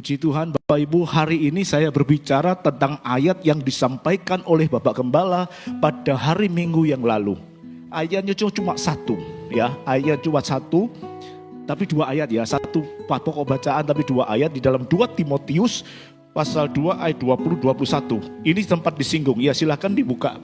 Puji Tuhan, Bapak Ibu, hari ini saya berbicara tentang ayat yang disampaikan oleh Bapak Gembala pada hari Minggu yang lalu. Ayatnya cuma satu, ya, ayat cuma satu, tapi dua ayat ya, satu pokok bacaan tapi dua ayat di dalam 2 Timotius pasal 2 ayat 20-21. Ini tempat disinggung, ya silakan dibuka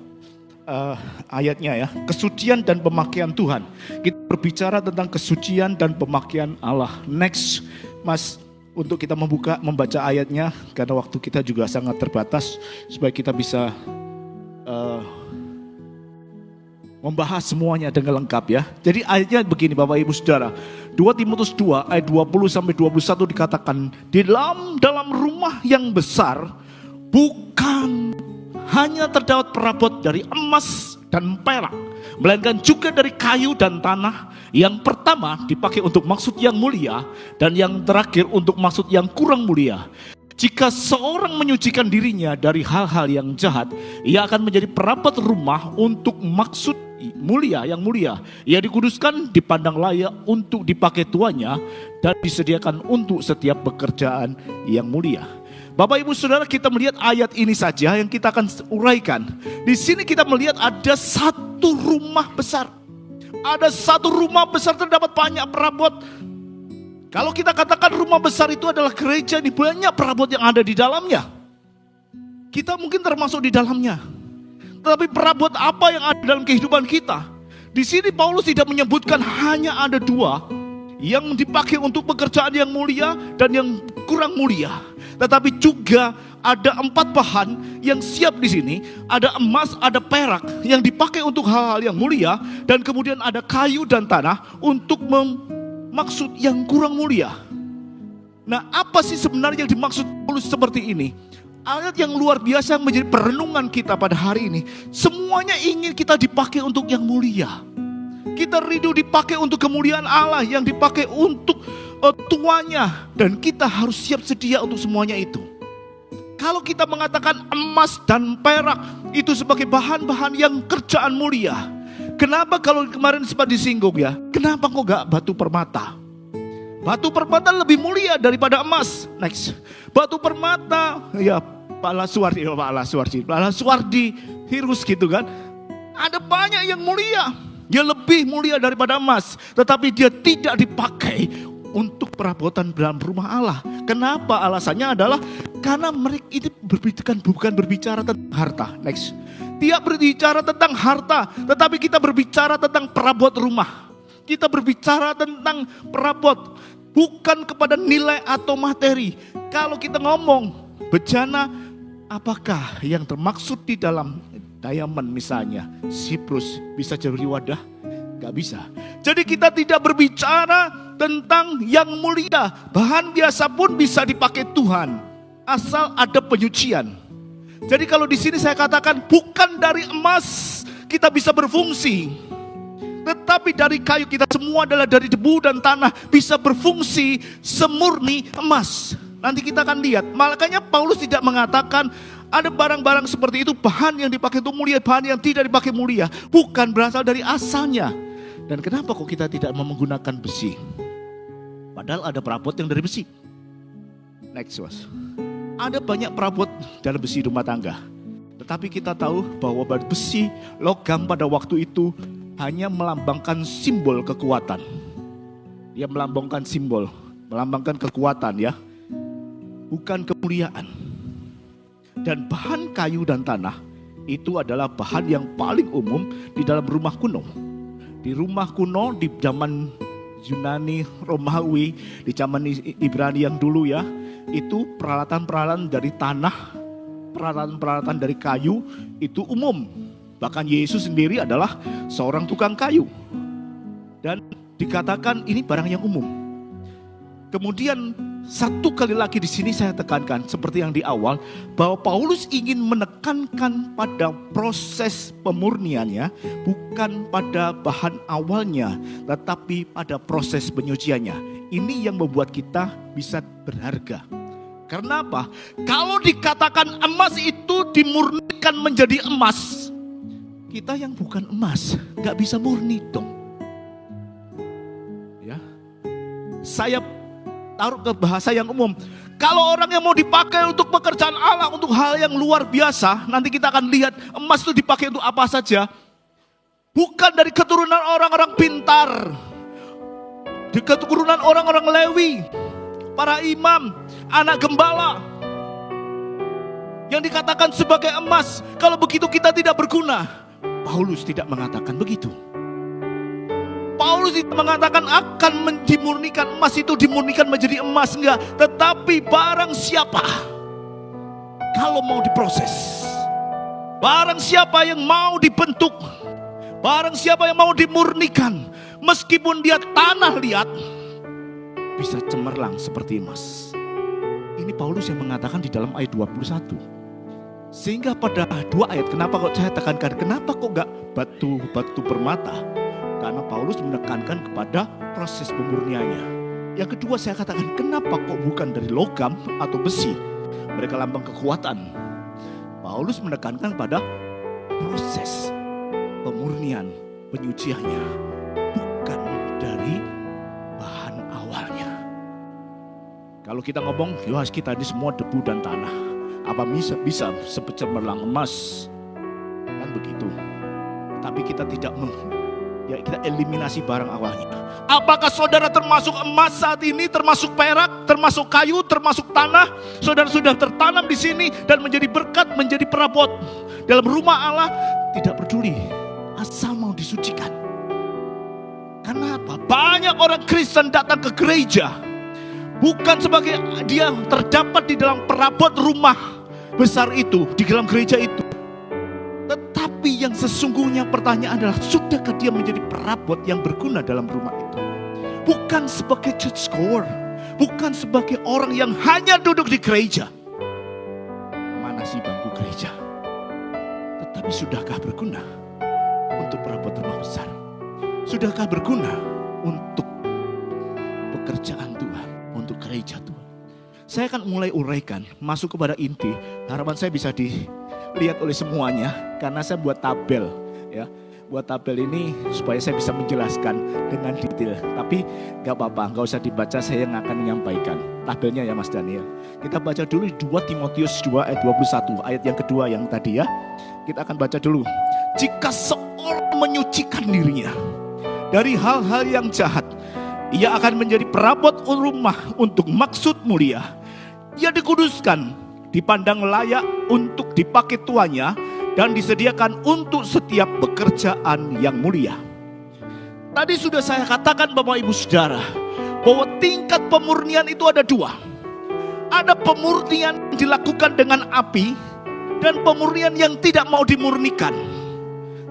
ayatnya ya. Kesucian dan pemakaian Tuhan. Kita berbicara tentang kesucian dan pemakaian Allah. Next, Mas, untuk kita membaca ayatnya, karena waktu kita juga sangat terbatas, supaya kita bisa membahas semuanya dengan lengkap ya. Jadi ayatnya begini Bapak Ibu Saudara, 2 Timotius 2 ayat 20-21 dikatakan, di dalam rumah yang besar bukan hanya terdapat perabot dari emas dan perak, melainkan juga dari kayu dan tanah. Yang pertama dipakai untuk maksud yang mulia, dan yang terakhir untuk maksud yang kurang mulia. Jika seorang menyucikan dirinya dari hal-hal yang jahat, ia akan menjadi perabot rumah untuk maksud mulia, yang mulia. Ia dikuduskan, dipandang layak untuk dipakai tuannya, dan disediakan untuk setiap pekerjaan yang mulia. Bapak Ibu Saudara, kita melihat ayat ini saja yang kita akan uraikan. Di sini kita melihat ada satu rumah besar. Ada satu rumah besar, terdapat banyak perabot. Kalau kita katakan rumah besar itu adalah gereja, ini banyak perabot yang ada di dalamnya. Kita mungkin termasuk di dalamnya. Tetapi perabot apa yang ada dalam kehidupan kita? Di sini Paulus tidak menyebutkan hanya ada dua, yang dipakai untuk pekerjaan yang mulia dan yang kurang mulia. Tetapi juga ada 4 bahan yang siap di sini. Ada emas, ada perak yang dipakai untuk hal-hal yang mulia, dan kemudian ada kayu dan tanah untuk maksud yang kurang mulia. Nah, apa sih sebenarnya yang dimaksud Paulus seperti ini? Ayat yang luar biasa menjadi perenungan kita pada hari ini. Semuanya ingin kita dipakai untuk yang mulia. Kita rindu dipakai untuk kemuliaan Allah, yang dipakai untuk tuanya, dan kita harus siap sedia untuk semuanya itu. Kalau kita mengatakan emas dan perak itu sebagai bahan-bahan yang kerjaan mulia, kenapa kalau kemarin sempat disinggung ya, kenapa kok gak batu permata? Batu permata lebih mulia daripada emas. Next, batu permata ya Pak Laswardi Hirus gitu kan. Ada banyak yang mulia, dia lebih mulia daripada emas, tetapi dia tidak dipakai untuk perabotan dalam rumah Allah. Kenapa? Alasannya adalah karena mereka itu bukan berbicara tentang harta. Next, dia berbicara tentang harta, tetapi kita berbicara tentang perabot rumah. Kita berbicara tentang perabot, bukan kepada nilai atau materi. Kalau kita ngomong bejana, apakah yang termaksud di dalam diamond misalnya, siprus bisa jadi wadah? Gak bisa. Jadi kita tidak berbicara tentang yang mulia. Bahan biasa pun bisa dipakai Tuhan, asal ada penyucian. Jadi kalau di sini saya katakan bukan dari emas kita bisa berfungsi, tetapi dari kayu. Kita semua adalah dari debu dan tanah, bisa berfungsi semurni emas. Nanti kita akan lihat. Makanya Paulus tidak mengatakan ada barang-barang seperti itu, bahan yang dipakai itu mulia, bahan yang tidak dipakai mulia. Bukan berasal dari asalnya. Dan kenapa kok kita tidak mau menggunakan besi? Padahal ada perabot yang dari besi. Next, was. Ada banyak perabot dalam besi rumah tangga. Tetapi kita tahu bahwa besi, logam pada waktu itu hanya melambangkan simbol kekuatan. Dia melambangkan simbol, melambangkan kekuatan ya. Bukan kemuliaan. Dan bahan kayu dan tanah itu adalah bahan yang paling umum di dalam rumah kuno. Di rumah kuno, di zaman Yunani, Romawi, di zaman Ibrani yang dulu ya, itu peralatan-peralatan dari tanah, peralatan-peralatan dari kayu itu umum. Bahkan Yesus sendiri adalah seorang tukang kayu. Dan dikatakan ini barang yang umum. Kemudian satu kali lagi di sini saya tekankan seperti yang di awal, bahwa Paulus ingin menekankan pada proses pemurniannya, bukan pada bahan awalnya, tetapi pada proses penyuciannya. Ini yang membuat kita bisa berharga. Karena apa? Kalau dikatakan emas itu dimurnikan menjadi emas, kita yang bukan emas gak bisa murni dong. Ya, saya taruh ke bahasa yang umum. Kalau orang yang mau dipakai untuk pekerjaan Allah, untuk hal yang luar biasa, nanti kita akan lihat emas itu dipakai untuk apa saja. Bukan dari keturunan orang-orang pintar, di keturunan orang-orang Lewi, para imam, anak gembala, yang dikatakan sebagai emas. Kalau begitu kita tidak berguna. Paulus tidak mengatakan begitu. Paulus tidak mengatakan akan dimurnikan emas itu dimurnikan menjadi emas, enggak. Tetapi barang siapa kalau mau diproses, barang siapa yang mau dibentuk, barang siapa yang mau dimurnikan, meskipun dia tanah liat, bisa cemerlang seperti emas. Ini Paulus yang mengatakan di dalam ayat 21. Sehingga pada 2 ayat, kenapa kok saya tekankan, kenapa kok enggak batu permata? Karena Paulus menekankan kepada proses pemurniannya. Yang kedua saya katakan, kenapa kok bukan dari logam atau besi? Mereka lambang kekuatan. Paulus menekankan pada proses pemurnian, penyuciannya, bukan dari bahan awalnya. Kalau kita ngomong, ya kita ini semua debu dan tanah, apa bisa cemerlang emas? Kan begitu. Tapi kita tidak kita eliminasi barang awalnya. Apakah saudara termasuk emas saat ini, termasuk perak, termasuk kayu, termasuk tanah? Saudara sudah tertanam di sini dan menjadi berkat, menjadi perabot dalam rumah Allah. Tidak peduli, asal mau disucikan. Kenapa? Banyak orang Kristen datang ke gereja bukan sebagai dia terdapat di dalam perabot rumah besar itu, di dalam gereja itu. Tetapi yang sesungguhnya pertanyaan adalah, sudahkah dia menjadi perabot yang berguna dalam rumah itu? Bukan sebagai churchgoer, bukan sebagai orang yang hanya duduk di gereja, mana sih bangku gereja. Tetapi sudahkah berguna untuk perabot rumah besar? Sudahkah berguna untuk pekerjaan Tuhan, untuk gereja Tuhan? Saya akan mulai uraikan, masuk kepada inti. Harapan saya bisa dilihat oleh semuanya, karena saya buat tabel, ya. Buat tabel ini supaya saya bisa menjelaskan dengan detail. Tapi gak apa-apa, gak usah dibaca, saya yang akan menyampaikan tabelnya ya Mas Daniel. Kita baca dulu 2 Timotius 2 ayat 21, ayat yang kedua yang tadi ya. Kita akan baca dulu. Jika seorang menyucikan dirinya dari hal-hal yang jahat, ia akan menjadi perabot rumah untuk maksud mulia. Ia dikuduskan, dipandang layak untuk dipakai tuannya, dan disediakan untuk setiap pekerjaan yang mulia. Tadi sudah saya katakan Bapak Ibu Saudara, bahwa tingkat pemurnian itu ada 2. Ada pemurnian yang dilakukan dengan api, dan pemurnian yang tidak mau dimurnikan.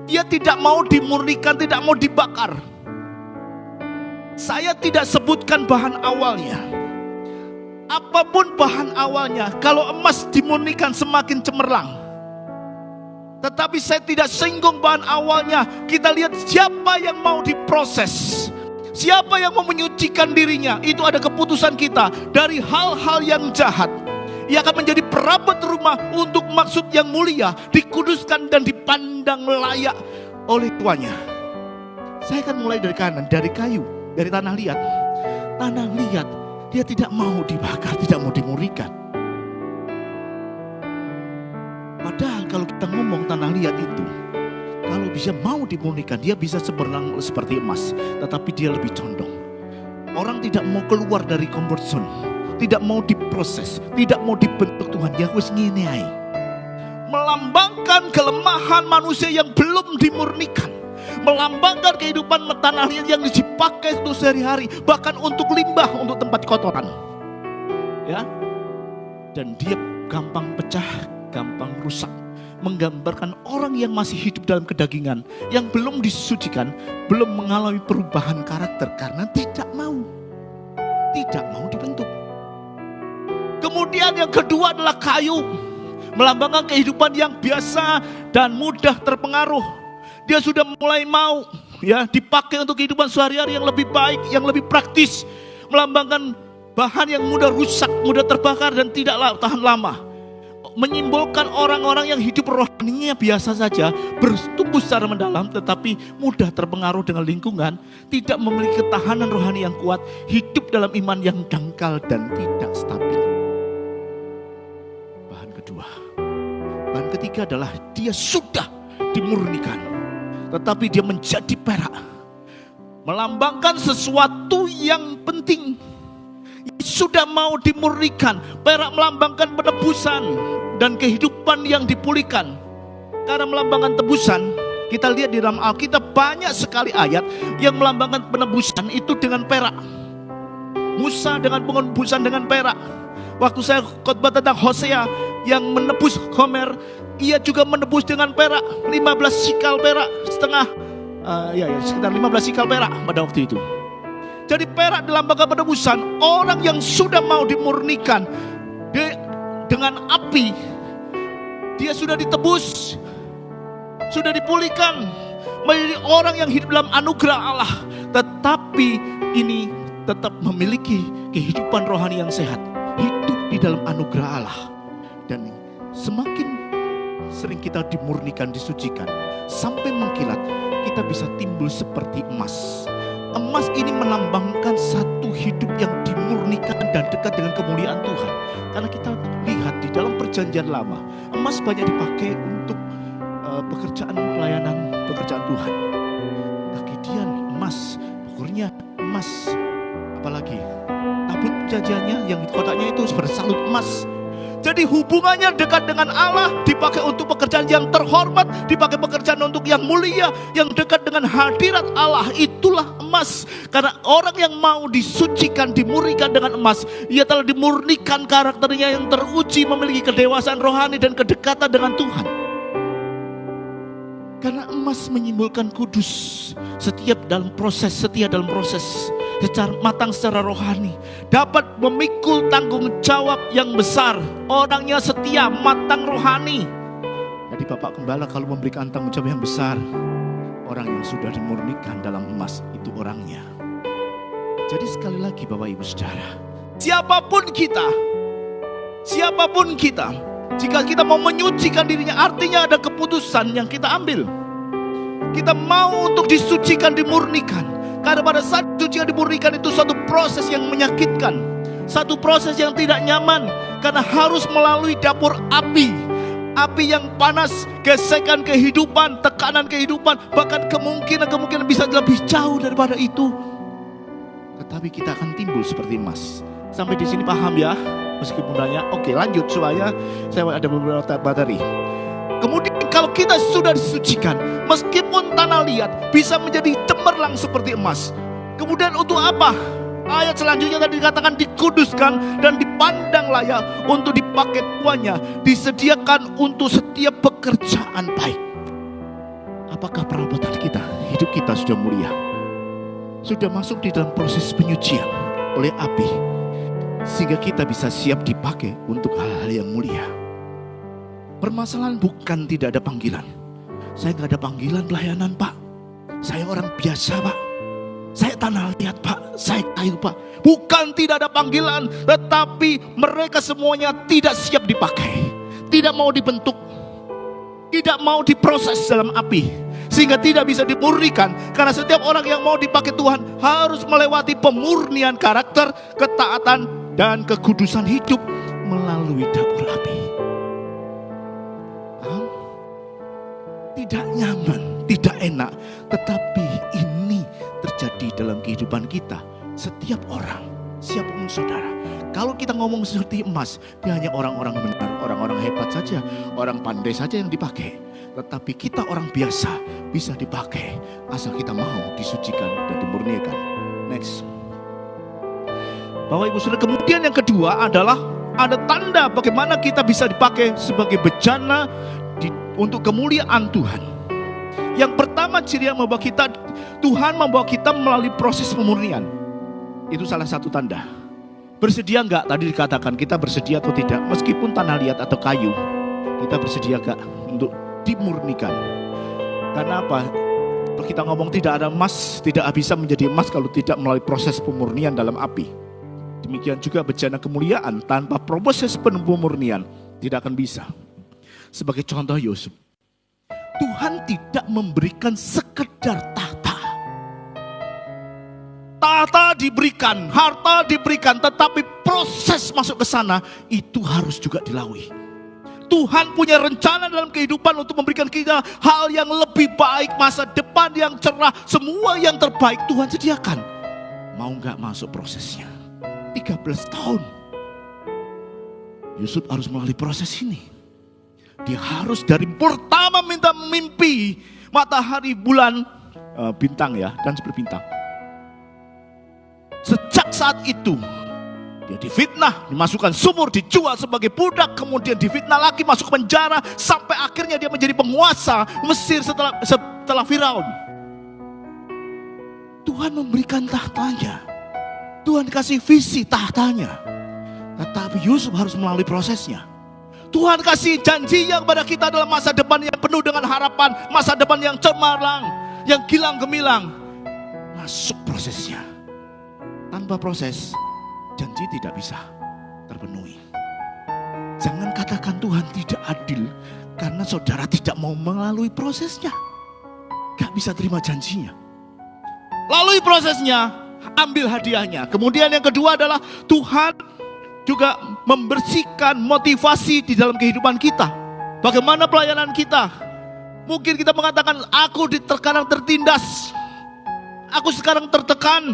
Dia tidak mau dimurnikan, tidak mau dibakar. Saya tidak sebutkan bahan awalnya. Apapun bahan awalnya, kalau emas dimurnikan semakin cemerlang. Tetapi saya tidak singgung bahan awalnya. Kita lihat siapa yang mau diproses, siapa yang mau menyucikan dirinya. Itu ada keputusan kita. Dari hal-hal yang jahat, ia akan menjadi perabot rumah untuk maksud yang mulia, dikuduskan dan dipandang layak oleh tuannya. Saya akan mulai dari kanan, dari kayu, dari tanah liat. Tanah liat, dia tidak mau dibakar, tidak mau dimurnikan. Padahal kalau kita ngomong tanah liat itu, kalau bisa mau dimurnikan, dia bisa seperti emas. Tetapi dia lebih condong. Orang tidak mau keluar dari comfort zone, tidak mau diproses, tidak mau dibentuk Tuhan. Ya wis ngene ae. Melambangkan kelemahan manusia yang belum dimurnikan. Melambangkan kehidupan tanah liat yang dipakai untuk sehari-hari, bahkan untuk limbah, untuk tempat kotoran. Ya. Dan dia gampang pecah, gampang rusak. Menggambarkan orang yang masih hidup dalam kedagingan, yang belum disucikan, belum mengalami perubahan karakter karena tidak mau dibentuk. Kemudian yang kedua adalah kayu, melambangkan kehidupan yang biasa dan mudah terpengaruh. Dia sudah mulai mau ya dipakai untuk kehidupan sehari-hari yang lebih baik, yang lebih praktis, melambangkan bahan yang mudah rusak, mudah terbakar dan tidak tahan lama. Menyimbolkan orang-orang yang hidup rohaninya biasa saja, bertumbuh secara mendalam tetapi mudah terpengaruh dengan lingkungan, tidak memiliki ketahanan rohani yang kuat, hidup dalam iman yang dangkal dan tidak stabil. kedua. Bahan ketiga adalah dia sudah dimurnikan, tetapi dia menjadi perak. Melambangkan sesuatu yang penting. Sudah mau dimurnikan. Perak melambangkan penebusan dan kehidupan yang dipulihkan. Karena melambangkan tebusan, kita lihat di dalam Alkitab banyak sekali ayat yang melambangkan penebusan itu dengan perak. Musa dengan penebusan dengan perak. Waktu saya khotbah tentang Hosea yang menebus Gomer, ia juga menebus dengan perak, 15 sikal perak setengah, sekitar 15 sikal perak pada waktu itu. Jadi perak dalam bangga penebusan, orang yang sudah mau dimurnikan dengan api, dia sudah ditebus, sudah dipulihkan, menjadi orang yang hidup dalam anugerah Allah, tetapi ini tetap memiliki kehidupan rohani yang sehat, hidup di dalam anugerah Allah. Dan semakin sering kita dimurnikan, disucikan, sampai mengkilat, kita bisa timbul seperti emas. Emas ini melambangkan satu hidup yang dimurnikan dan dekat dengan kemuliaan Tuhan. Karena kita lihat di dalam perjanjian lama, emas banyak dipakai untuk pekerjaan pelayanan, pekerjaan Tuhan. Tagidian emas, pokoknya emas. Apalagi tabut perjanjiannya yang kotaknya itu bersalut emas. Jadi hubungannya dekat dengan Allah, dipakai untuk pekerjaan yang terhormat, dipakai pekerjaan untuk yang mulia, yang dekat dengan hadirat Allah, itulah emas. Karena orang yang mau disucikan, dimurnikan dengan emas, ia telah dimurnikan karakternya yang teruji, memiliki kedewasaan rohani dan kedekatan dengan Tuhan. Karena emas menyimbolkan kudus, setia dalam proses secara matang secara rohani, dapat memikul tanggung jawab yang besar. Orangnya setia, matang rohani. Jadi Bapak Gembala kalau memberikan tanggung jawab yang besar, orang yang sudah dimurnikan dalam emas itu orangnya. Jadi sekali lagi Bapak Ibu Saudara, siapapun kita, jika kita mau menyucikan dirinya, artinya ada keputusan yang kita ambil. Kita mau untuk disucikan, dimurnikan. Karena pada saat suci dimurnikan itu satu proses yang menyakitkan, satu proses yang tidak nyaman, karena harus melalui dapur api yang panas, gesekan kehidupan, tekanan kehidupan, bahkan kemungkinan bisa lebih jauh daripada itu. Tetapi kita akan timbul seperti emas. Sampai di sini paham ya? Meskipun nanya, oke lanjut supaya saya ada beberapa materi. Kemudian kalau kita sudah disucikan, meskipun tanah liat bisa menjadi cemerlang seperti emas. Kemudian untuk apa? Ayat selanjutnya tadi dikatakan dikuduskan dan dipandang layak untuk dipakai tuannya, disediakan untuk setiap pekerjaan baik. Apakah perabotan kita, hidup kita sudah mulia? Sudah masuk di dalam proses penyucian oleh api, sehingga kita bisa siap dipakai untuk hal-hal yang mulia. Permasalahan bukan tidak ada panggilan. Saya nggak ada panggilan pelayanan Pak. Saya orang biasa Pak. Saya tanah liat Pak. Saya kayu Pak. Bukan tidak ada panggilan, tetapi mereka semuanya tidak siap dipakai. Tidak mau dibentuk. Tidak mau diproses dalam api, sehingga tidak bisa dimurnikan. Karena setiap orang yang mau dipakai Tuhan harus melewati pemurnian karakter, ketaatan, dan kekudusan hidup melalui dapur api. Tidak nyaman, tidak enak, tetapi ini terjadi dalam kehidupan kita. Setiap orang, siapapun saudara. Kalau kita ngomong seperti emas, dia hanya orang-orang benar, orang-orang hebat saja, orang pandai saja yang dipakai. Tetapi kita orang biasa bisa dipakai asal kita mau disucikan dan dimurnikan. Next. Bapak Ibu Saudara, kemudian yang kedua adalah ada tanda bagaimana kita bisa dipakai sebagai bejana untuk kemuliaan Tuhan. Yang pertama ciri yang membawa kita, Tuhan membawa kita melalui proses pemurnian. Itu salah satu tanda. Bersedia enggak? Tadi dikatakan kita bersedia atau tidak, meskipun tanah liat atau kayu, kita bersedia enggak untuk dimurnikan? Karena apa? Kalau kita ngomong tidak ada emas, tidak bisa menjadi emas kalau tidak melalui proses pemurnian dalam api. Demikian juga bejana kemuliaan tanpa proses pemurnian tidak akan bisa. Sebagai contoh Yusuf, Tuhan tidak memberikan sekedar tahta. Tahta diberikan, harta diberikan, tetapi proses masuk ke sana itu harus juga dilalui. Tuhan punya rencana dalam kehidupan untuk memberikan kita hal yang lebih baik, masa depan yang cerah, semua yang terbaik Tuhan sediakan. Mau gak masuk prosesnya? 13 tahun. Yusuf harus melalui proses ini. Dia harus dari pertama minta mimpi matahari, bulan, bintang ya, dan berbintang. Sejak saat itu dia difitnah, dimasukkan sumur, dijual sebagai budak, kemudian difitnah lagi, masuk penjara, sampai akhirnya dia menjadi penguasa Mesir setelah Firaun. Tuhan memberikan tahtanya, Tuhan kasih visi tahtanya, tetapi Yusuf harus melalui prosesnya. Tuhan kasih janjinya kepada kita dalam masa depan yang penuh dengan harapan, masa depan yang cemerlang, yang gilang gemilang. Masuk prosesnya. Tanpa proses, janji tidak bisa terpenuhi. Jangan katakan Tuhan tidak adil karena saudara tidak mau melalui prosesnya. Gak bisa terima janjinya. Lalui prosesnya, ambil hadiahnya. Kemudian yang kedua adalah Tuhan juga membersihkan motivasi di dalam kehidupan kita. Bagaimana pelayanan kita? Mungkin kita mengatakan, aku sekarang tertindas, aku sekarang tertekan,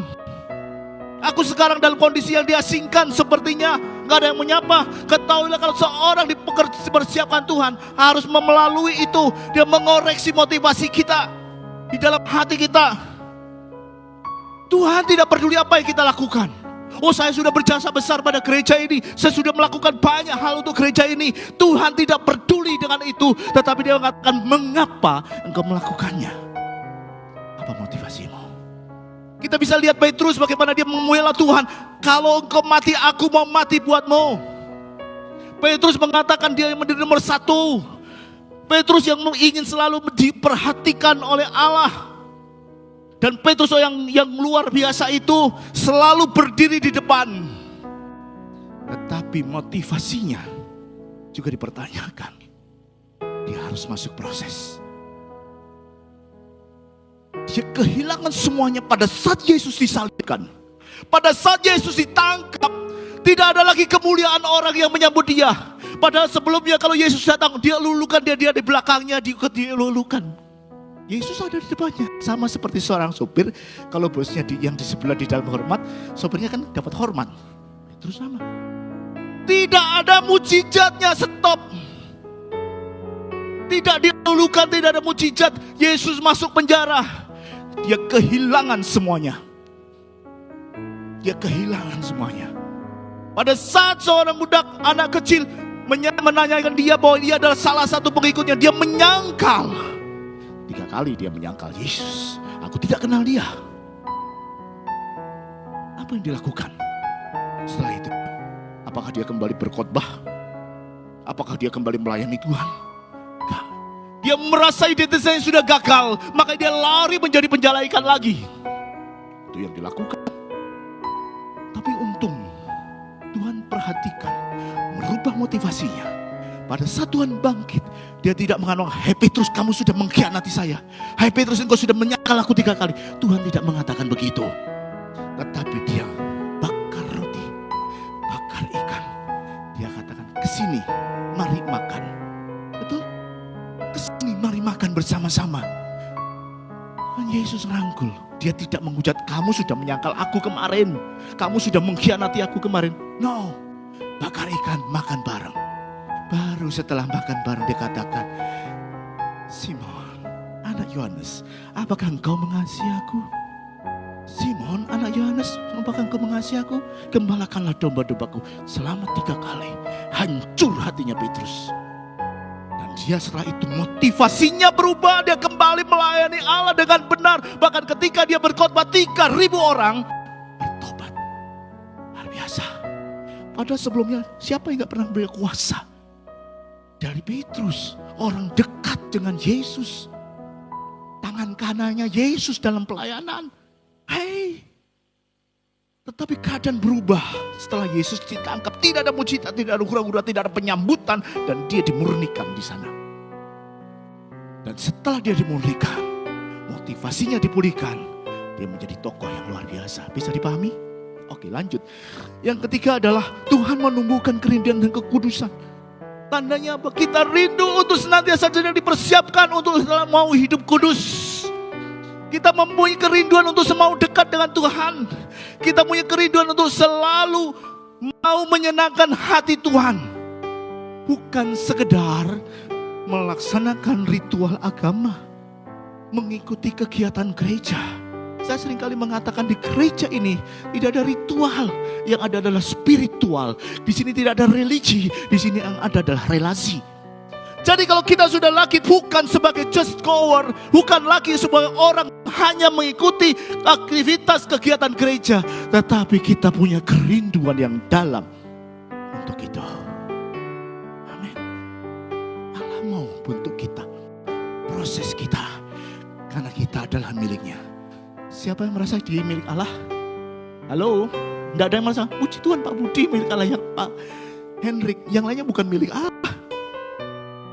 aku sekarang dalam kondisi yang diasingkan, sepertinya gak ada yang menyapa. Ketahuilah kalau seorang dipersiapkan Tuhan, harus melalui itu. Dia mengoreksi motivasi kita di dalam hati kita. Tuhan tidak peduli apa yang kita lakukan. Oh, saya sudah berjasa besar pada gereja ini, saya sudah melakukan banyak hal untuk gereja ini. Tuhan tidak peduli dengan itu, tetapi dia mengatakan, mengapa engkau melakukannya? Apa motivasimu? Kita bisa lihat Petrus bagaimana dia membela Tuhan. Kalau engkau mati, aku mau mati buatmu. Petrus mengatakan dia yang menjadi nomor satu. Petrus yang ingin selalu diperhatikan oleh Allah. Dan Petrus yang luar biasa itu selalu berdiri di depan. Tetapi motivasinya juga dipertanyakan. Dia harus masuk proses. Dia kehilangan semuanya pada saat Yesus disalibkan. Pada saat Yesus ditangkap, tidak ada lagi kemuliaan orang yang menyambut dia. Padahal sebelumnya kalau Yesus datang, dia lulukan, dia di belakangnya, dia lulukan. Yesus ada di depannya. Sama seperti seorang sopir, kalau bosnya yang di sebelah di dalam hormat, sopirnya kan dapat hormat. Terus sama. Tidak ada mujizatnya, stop. Tidak dilulukan, tidak ada mujizat. Yesus masuk penjara. Dia kehilangan semuanya. Dia kehilangan semuanya. Pada saat seorang budak, anak kecil menanyakan dia bahwa dia adalah salah satu pengikutnya, dia menyangkal. 3 kali dia menyangkal Yesus. Aku tidak kenal dia. Apa yang dilakukan setelah itu? Apakah dia kembali berkhotbah? Apakah dia kembali melayani Tuhan? Enggak. Dia merasa identitasnya sudah gagal, maka dia lari menjadi penjala ikan lagi. Itu yang dilakukan. Tapi untung Tuhan perhatikan, merubah motivasinya. Pada saat Tuhan bangkit, dia tidak mengatakan, "Hai Petrus, kamu sudah mengkhianati saya. Hai Petrus, engkau sudah menyangkal aku 3 kali. Tuhan tidak mengatakan begitu. Tetapi dia bakar roti, bakar ikan. Dia katakan, kesini, mari makan. Betul? Kesini, mari makan bersama-sama. Dan Yesus rangkul. Dia tidak menghujat, kamu sudah menyangkal aku kemarin. Kamu sudah mengkhianati aku kemarin. No, bakar ikan, makan bareng. Baru setelah makan bareng dia katakan, Simon, anak Yohanes, apakah engkau mengasihi aku? Simon, anak Yohanes, apakah engkau mengasihi aku? Gembalakanlah domba-dombaku. Selama 3 kali. Hancur hatinya Petrus. Dan dia setelah itu motivasinya berubah. Dia kembali melayani Allah dengan benar. Bahkan ketika dia berkhotbah 3.000 orang bertobat. Luar biasa. Padahal sebelumnya siapa yang gak pernah berkuasa? Dari Petrus, orang dekat dengan Yesus. Tangan kanannya Yesus dalam pelayanan. Hei. Tetapi keadaan berubah setelah Yesus ditangkap. Tidak ada mujizat, tidak ada hura-hura, tidak ada penyambutan. Dan dia dimurnikan di sana. Dan setelah dia dimurnikan, motivasinya dipulihkan. Dia menjadi tokoh yang luar biasa. Bisa dipahami? Oke, lanjut. Yang ketiga adalah Tuhan menumbuhkan kerinduan dan kekudusan. Tandanya apa? Kita rindu untuk senantiasa dipersiapkan untuk mau hidup kudus. Kita mempunyai kerinduan untuk mau dekat dengan Tuhan. Kita punya kerinduan untuk selalu mau menyenangkan hati Tuhan. Bukan sekedar melaksanakan ritual agama, mengikuti kegiatan gereja. Saya seringkali mengatakan di gereja ini tidak ada ritual, yang ada adalah spiritual. Di sini tidak ada religi, di sini yang ada adalah relasi. Jadi kalau kita sudah lagi bukan sebagai just goer, bukan lagi sebagai orang hanya mengikuti aktivitas kegiatan gereja, tetapi kita punya kerinduan yang dalam untuk itu. Amin. Allah mau bentuk kita, proses kita, karena kita adalah miliknya. Siapa yang merasa dia milik Allah? Halo? Tidak ada yang merasa, puji Tuhan Pak Budi milik Allah, yang Pak Henrik, yang lainnya bukan milik Allah.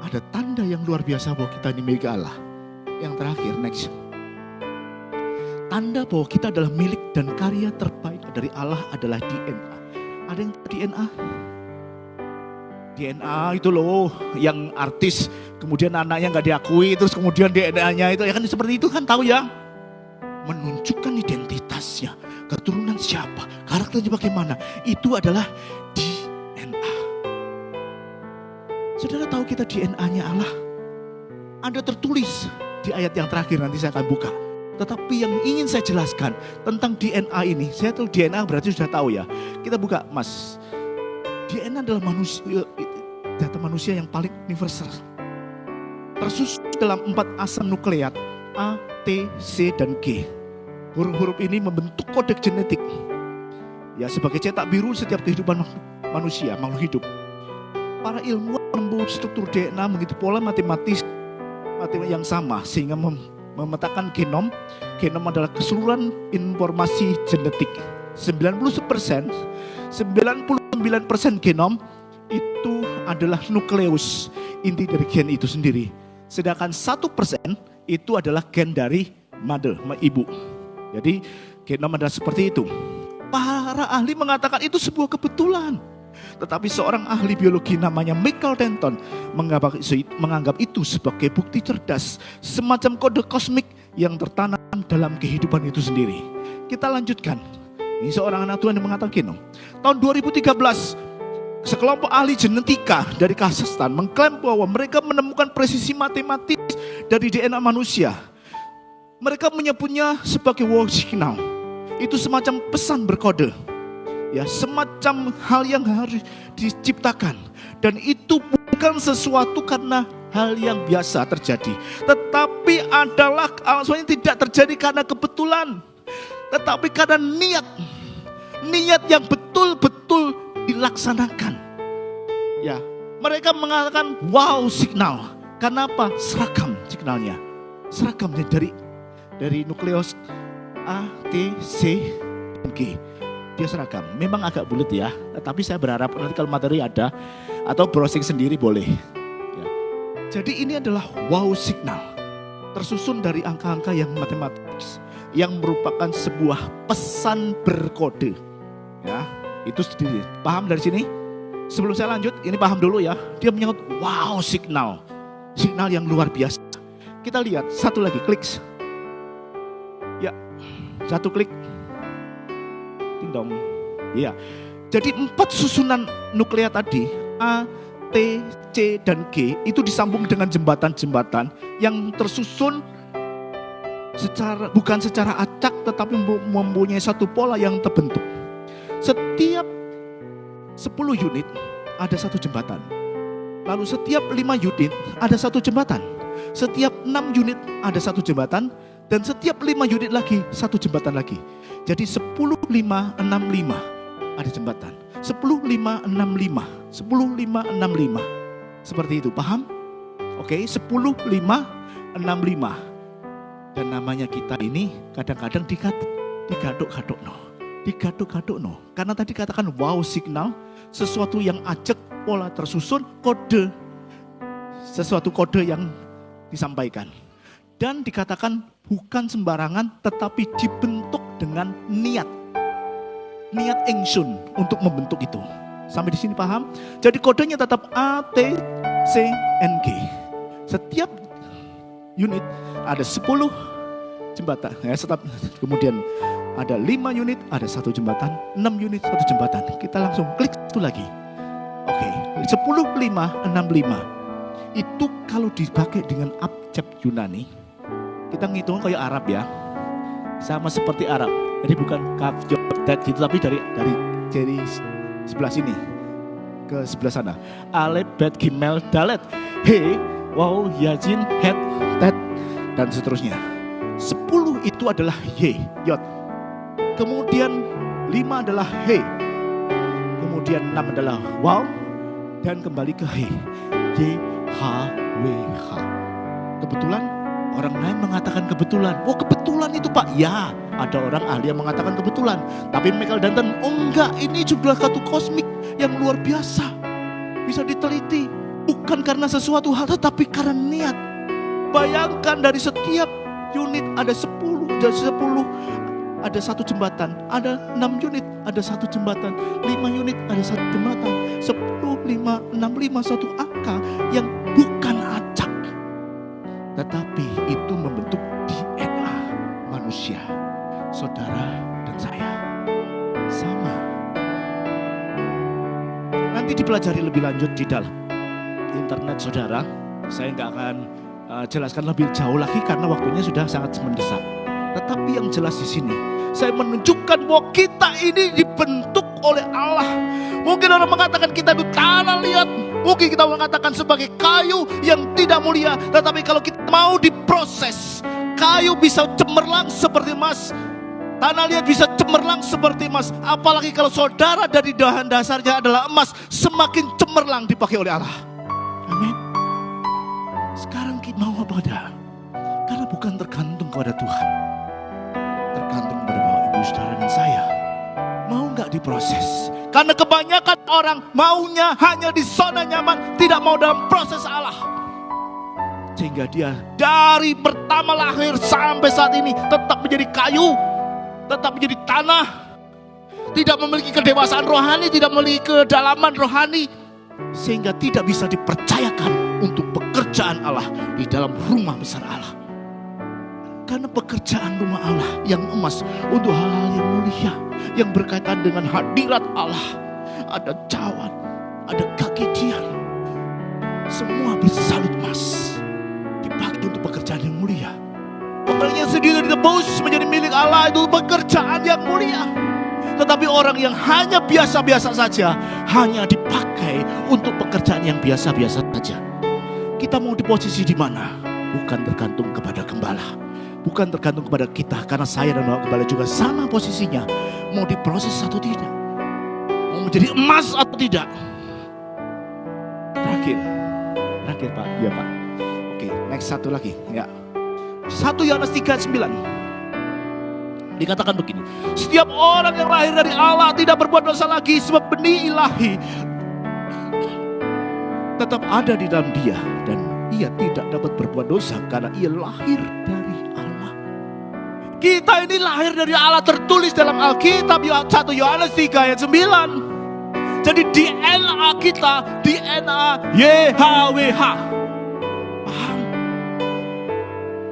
Ada tanda yang luar biasa bahwa kita ini milik Allah. Yang terakhir, next. Tanda bahwa kita adalah milik dan karya terbaik dari Allah adalah DNA. Ada yang tahu DNA? DNA itu loh, yang artis, kemudian anaknya nggak diakui, terus kemudian DNA-nya itu, ya kan seperti itu kan, tahu ya? Menunjukkan identitasnya, keturunan siapa, karakternya bagaimana, itu adalah DNA. Saudara tahu kita DNA-nya Allah? Ada tertulis di ayat yang terakhir, nanti saya akan buka. Tetapi yang ingin saya jelaskan tentang DNA ini, saya tahu DNA berarti sudah tahu ya. Kita buka Mas. DNA adalah manusia, data manusia yang paling universal. Tersusun dalam 4 asam nukleat, A, T, C, dan G. Huruf-huruf ini membentuk kode genetik. Ya, sebagai cetak biru setiap kehidupan manusia, makhluk hidup. Para ilmuwan menemukan struktur DNA mengikuti pola matematis yang sama sehingga memetakan genom. Genom adalah keseluruhan informasi genetik. 99% genom itu adalah nukleus, inti dari gen itu sendiri. Sedangkan 1% itu adalah gen dari mother, ibu. Jadi genom adalah seperti itu. Para ahli mengatakan itu sebuah kebetulan. Tetapi seorang ahli biologi namanya Michael Denton menganggap itu sebagai bukti cerdas, semacam kode kosmik yang tertanam dalam kehidupan itu sendiri. Kita lanjutkan. Ini seorang anak Tuhan yang mengatakan genom. Tahun 2013, sekelompok ahli genetika dari Kazakhstan mengklaim bahwa mereka menemukan presisi matematis dari DNA manusia. Mereka menyebutnya sebagai wow signal. Itu semacam pesan berkode. Ya, semacam hal yang harus diciptakan. Dan itu bukan sesuatu karena hal yang biasa terjadi. Tetapi adalah alasannya tidak terjadi karena kebetulan. Tetapi karena niat. Niat yang betul-betul dilaksanakan. Ya, mereka mengatakan wow signal. Kenapa? Seragam signalnya. Seragamnya dari nukleus A, T, C, dan G. Dia seragam, memang agak bulat ya, tapi saya berharap nanti kalau materi ada atau browsing sendiri boleh ya. Jadi ini adalah wow signal, tersusun dari angka-angka yang matematis, yang merupakan sebuah pesan berkode ya. Itu sendiri, paham dari sini? Sebelum saya lanjut, ini paham dulu ya. Dia menyebut wow signal, signal yang luar biasa. Kita lihat satu lagi, klik ya, satu klik. Dong. Ya. Jadi 4 susunan nukleat tadi A, T, C, dan G itu disambung dengan jembatan-jembatan yang tersusun bukan secara acak tetapi mempunyai satu pola yang terbentuk. Setiap 10 unit ada satu jembatan. Lalu setiap 5 unit ada satu jembatan. Setiap 6 unit ada satu jembatan. Dan setiap 5 unit lagi, satu jembatan lagi. Jadi 10, 5, 6, 5 ada jembatan. 10, 5, 6, 5. 10, 5, 6, 5. Seperti itu, paham? Oke, 10, 5, 6, 5. Dan namanya kita ini kadang-kadang digaduk-gaduk. Karena tadi katakan wow signal, sesuatu yang ajak, pola tersusun, kode. Sesuatu kode yang disampaikan. Dan dikatakan bukan sembarangan tetapi dibentuk dengan niat. Niat ingsun untuk membentuk itu. Sampai di sini paham? Jadi kodenya tetap A, T, C, N, G. Setiap unit ada 10 jembatan. Ya, kemudian ada 5 unit, ada 1 jembatan. 6 unit, 1 jembatan. Kita langsung klik satu lagi. Oke, 10, 5, 6, 5. Itu kalau dipakai dengan abjad Yunani, kita ngitung kayak Arab ya. Sama seperti Arab. Jadi bukan kaf, job, dat gitu, tapi dari sebelah sini ke sebelah sana. Alef, bet, gimel, dalet, he, waw, yajin, het, tet, dan seterusnya. 10 itu adalah y, yod. Kemudian 5 adalah he. Kemudian 6 adalah waw. Dan kembali ke he. Y, h, w, h. Kebetulan orang lain mengatakan kebetulan. Oh, kebetulan itu Pak. Ya, ada orang ahli yang mengatakan kebetulan. Tapi Michael Danton, oh enggak, ini sudah satu kosmik yang luar biasa. Bisa diteliti. Bukan karena sesuatu hal, tetapi karena niat. Bayangkan dari setiap unit ada 10, dari 10 ada 1 jembatan. Ada 6 unit, ada 1 jembatan. 5 unit, ada 1 jembatan. 10, 5, 6, 5, 1 angka yang bukan acak. Tetapi itu membentuk DNA manusia, saudara dan saya. Sama. Nanti dipelajari lebih lanjut di dalam internet saudara. Saya nggak akan jelaskan lebih jauh lagi karena waktunya sudah sangat mendesak. Tetapi yang jelas di sini, saya menunjukkan bahwa kita ini dibentuk oleh Allah. Mungkin orang mengatakan kita itu tanah liat. Mungkin kita mengatakan sebagai kayu yang tidak mulia. Tetapi kalau kita mau diproses, kayu bisa cemerlang seperti emas. Tanah liat bisa cemerlang seperti emas. Apalagi kalau saudara dari bahan dasarnya adalah emas, semakin cemerlang dipakai oleh Allah. Amin. Sekarang kita mau apa dah? Karena bukan tergantung kepada Tuhan. Tergantung kepada Bapak Ibu saudara dan saya. Mau gak diproses? Karena kebanyakan orang maunya hanya di zona nyaman, tidak mau dalam proses Allah. Sehingga dia dari pertama lahir sampai saat ini tetap menjadi kayu, tetap menjadi tanah, tidak memiliki kedewasaan rohani, tidak memiliki kedalaman rohani, sehingga tidak bisa dipercayakan untuk pekerjaan Allah di dalam rumah besar Allah. Karena pekerjaan rumah Allah yang emas untuk hal-hal yang mulia, yang berkaitan dengan hadirat Allah, ada cawan, ada kegiatan, semua bersalut emas, dipakai untuk pekerjaan yang mulia. Orang yang sendiri ditebus menjadi milik Allah itu pekerjaan yang mulia. Tetapi orang yang hanya biasa-biasa saja, hanya dipakai untuk pekerjaan yang biasa-biasa saja. Kita mau di posisi di mana? Bukan tergantung kepada gembala, bukan tergantung kepada kita, karena saya dan Bapak Gembala juga sama posisinya. Mau diproses atau tidak, mau menjadi emas atau tidak. Terakhir Pak, ya Pak. Oke, next satu lagi ya. 1 Yohanes 3:9 dikatakan begini, setiap orang yang lahir dari Allah tidak berbuat dosa lagi, sebab benih ilahi tetap ada di dalam dia, dan ia tidak dapat berbuat dosa karena ia lahir dari Allah. Kita ini lahir dari Allah, tertulis dalam Alkitab 1 Yohanes 3 ayat 9. Jadi DNA kita, DNA YHWH. Paham?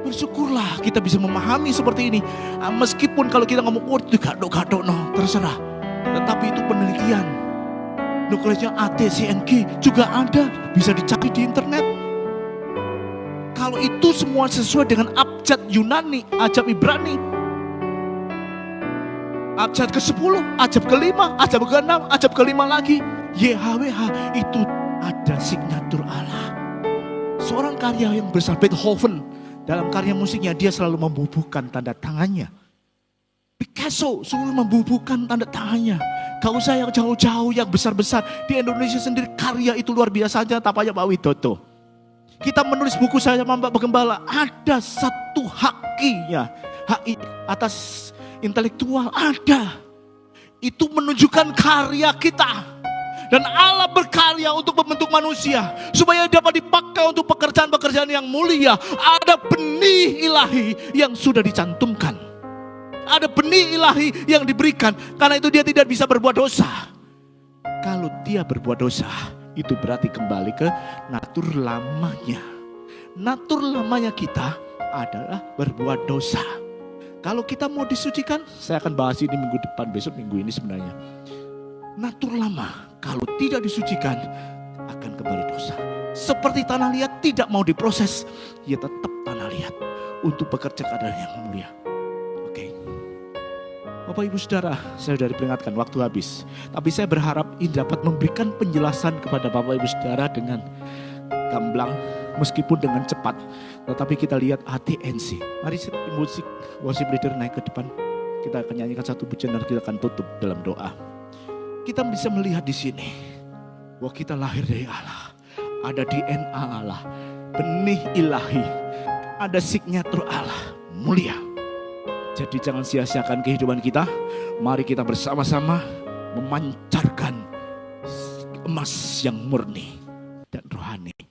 Bersyukurlah kita bisa memahami seperti ini. Meskipun kalau kita ngomong, oh itu gadok-gadok, no, terserah. Tetapi itu penelitian. Nukleusnya ATCNG juga ada, bisa dicari di internet. Kalau itu semua sesuai dengan abjad Yunani, abjad Ibrani, abjad ke-10, abjad ke-5, abjad ke-6, abjad ke-5 lagi, YHWH, itu ada signatur Allah. Seorang karya yang besar, Beethoven, dalam karya musiknya dia selalu membubuhkan tanda tangannya. Picasso selalu membubuhkan tanda tangannya. Gak usah yang jauh-jauh, yang besar-besar. Di Indonesia sendiri karya itu luar biasa aja, tapanya Pak Widodo. Kita menulis buku saya sama Mbak Gembala, ada satu hakinya, hak atas intelektual ada. Itu menunjukkan karya kita. Dan Allah berkarya untuk membentuk manusia supaya dapat dipakai untuk pekerjaan-pekerjaan yang mulia. Ada benih ilahi yang sudah dicantumkan. Ada benih ilahi yang diberikan. Karena itu dia tidak bisa berbuat dosa. Kalau dia berbuat dosa, itu berarti kembali ke natur lamanya. Natur lamanya kita adalah berbuat dosa. Kalau kita mau disucikan, saya akan bahas ini minggu depan, besok minggu ini sebenarnya. Natur lama kalau tidak disucikan akan kembali dosa. Seperti tanah liat tidak mau diproses, ya tetap tanah liat untuk bekerja keadaan yang mulia. Oke. Bapak Ibu Saudara, saya sudah diperingatkan waktu habis. Tapi saya berharap ini dapat memberikan penjelasan kepada Bapak Ibu Saudara dengan gamblang, meskipun dengan cepat. Tetapi kita lihat ATNC. Mari musik worship leader naik ke depan. Kita akan nyanyikan satu pujian dan kita akan tutup dalam doa. Kita bisa melihat di sini bahwa kita lahir dari Allah. Ada DNA Allah, benih ilahi, ada signatur Allah, mulia. Jadi jangan sia-siakan kehidupan kita. Mari kita bersama-sama memancarkan emas yang murni dan rohani.